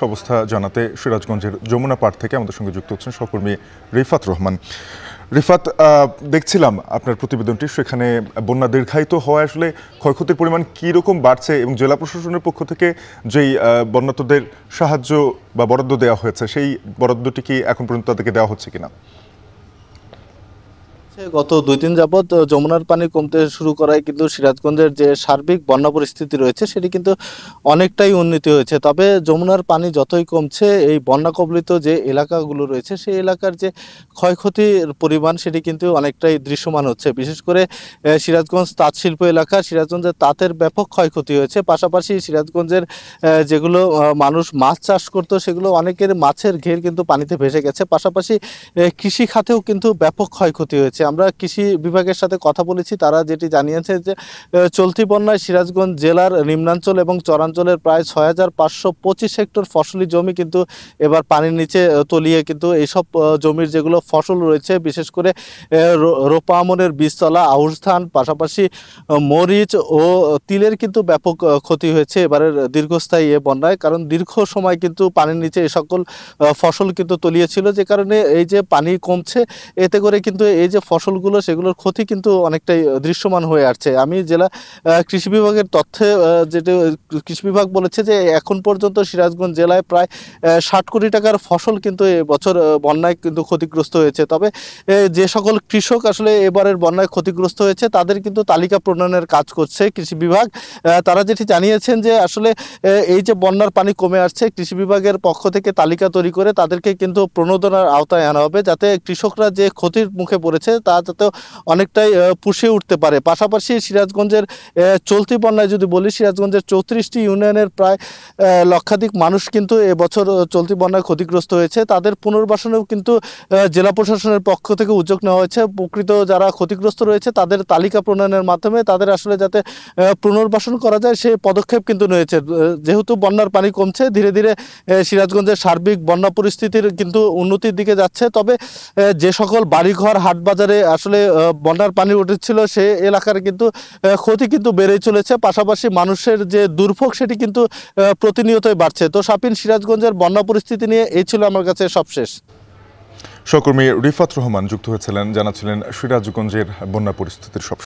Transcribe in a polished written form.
অবস্থা জানাতে সিরাজগঞ্জের যমুনা পাড় থেকে আমাদের সঙ্গে যুক্ত হচ্ছেন সহকর্মী রিফাত রহমান। রিফাত, দেখছিলাম আপনার প্রতিবেদনটি, সেখানে বন্যা দীর্ঘায়িত হওয়ায় আসলে ক্ষয়ক্ষতির পরিমাণ কী রকম বাড়ছে এবং জেলা প্রশাসনের পক্ষ থেকে যেই বন্যার্তদের সাহায্য বা বরাদ্দ দেওয়া হয়েছে সেই বরাদ্দটি কি এখন পর্যন্ত তাদেরকে দেওয়া হচ্ছে কিনা? গত 2-3 যাবৎ যমুনার পানি কমতে শুরু করায় কিন্তু সিরাজগঞ্জের যে সার্বিক বন্যা পরিস্থিতি রয়েছে সেটি কিন্তু অনেকটাই উন্নতি হয়েছে। তবে যমুনার পানি যতই কমছে, এই বন্যা কবলিত যে এলাকাগুলো রয়েছে সেই এলাকার যে ক্ষয়ক্ষতির পরিমাণ সেটি কিন্তু অনেকটাই দৃশ্যমান হচ্ছে। বিশেষ করে সিরাজগঞ্জ তাঁত শিল্প এলাকা, সিরাজগঞ্জের তাঁতের ব্যাপক ক্ষয়ক্ষতি হয়েছে। পাশাপাশি সিরাজগঞ্জের যেগুলো মানুষ মাছ চাষ করতো সেগুলো অনেকের মাছের ঘের কিন্তু পানিতে ভেসে গেছে। পাশাপাশি কৃষি খাতেও কিন্তু ব্যাপক ক্ষয়ক্ষতি হয়েছে। আমরা কৃষি বিভাগের সাথে কথা বলেছি, তারা যেটি জানিয়েছে যে চলতি বন্যায় সিরাজগঞ্জ জেলার নিম্নাঞ্চল এবং চরাঞ্চলের প্রায় 6525 হেক্টর ফসলি জমি কিন্তু এবার পানির নিচে তলিয়ে কিন্তু এইসব জমির যেগুলো ফসল রয়েছে, বিশেষ করে রোপা আমনের বীজতলা, আউশ ধান, পাশাপাশি মরিচ ও তিলের কিন্তু ব্যাপক ক্ষতি হয়েছে এবারের দীর্ঘস্থায়ী এ বন্যায়। কারণ দীর্ঘ সময় কিন্তু পানির নিচে এই সকল ফসল কিন্তু তলিয়েছিল, যে কারণে এই যে পানি কমছে এতে করে কিন্তু এই যে ফসলগুলো সেগুলোর ক্ষতি কিন্তু অনেকটাই দৃশ্যমান হয়ে আসছে। আমি জেলা কৃষি বিভাগের তথ্যে যেটা কৃষি বিভাগ বলেছে যে এখন পর্যন্ত সিরাজগঞ্জ জেলায় প্রায় 60 কোটি টাকার ফসল কিন্তু এবছর বন্যায় কিন্তু ক্ষতিগ্রস্ত হয়েছে। তবে যে সকল কৃষক আসলে এবারের বন্যায় ক্ষতিগ্রস্ত হয়েছে তাদের কিন্তু তালিকা প্রণয়নের কাজ করছে কৃষি বিভাগ। তারা যেটি জানিয়েছেন যে আসলে এই যে বন্যার পানি কমে আসছে, কৃষি বিভাগের পক্ষ থেকে তালিকা তৈরি করে তাদেরকে কিন্তু প্রণোদনার আওতায় আনা হবে, যাতে কৃষকরা যে ক্ষতির মুখে পড়েছে তা যাতে অনেকটাই পুষিয়ে উঠতে পারে। পাশাপাশি সিরাজগঞ্জের চলতি বন্যায় যদি বলি, সিরাজগঞ্জের 34টি ইউনিয়নের প্রায় লক্ষাধিক মানুষ কিন্তু এবছর চলতি বন্যায় ক্ষতিগ্রস্ত হয়েছে। তাদের পুনর্বাসনেও কিন্তু জেলা প্রশাসনের পক্ষ থেকে উদ্যোগ নেওয়া হয়েছে। প্রকৃত যারা ক্ষতিগ্রস্ত রয়েছে তাদের তালিকা প্রণয়নের মাধ্যমে তাদের আসলে যাতে পুনর্বাসন করা যায় সেই পদক্ষেপ কিন্তু নিয়েছে। যেহেতু বন্যার পানি কমছে, ধীরে ধীরে সিরাজগঞ্জের সার্বিক বন্যা পরিস্থিতির কিন্তু উন্নতির দিকে যাচ্ছে। তবে যে সকল বাড়িঘর হাট বাজারে আসলে বন্যার পানি উঠেছিল সে এলাকার কিন্তু ক্ষতি কিন্তু বেড়েই চলেছে। পাশাপাশি মানুষের যে দুর্ভোগ সেটি কিন্তু প্রতিনিয়তই বাড়ছে। তো শাপিন, সিরাজগঞ্জের বন্যা পরিস্থিতি নিয়ে এই ছিল আমার কাছে সবশেষ। সহকর্মী রিফাত রহমান যুক্ত হয়েছিলেন, জানাচ্ছিলেন সিরাজগঞ্জের বন্যা পরিস্থিতির সব।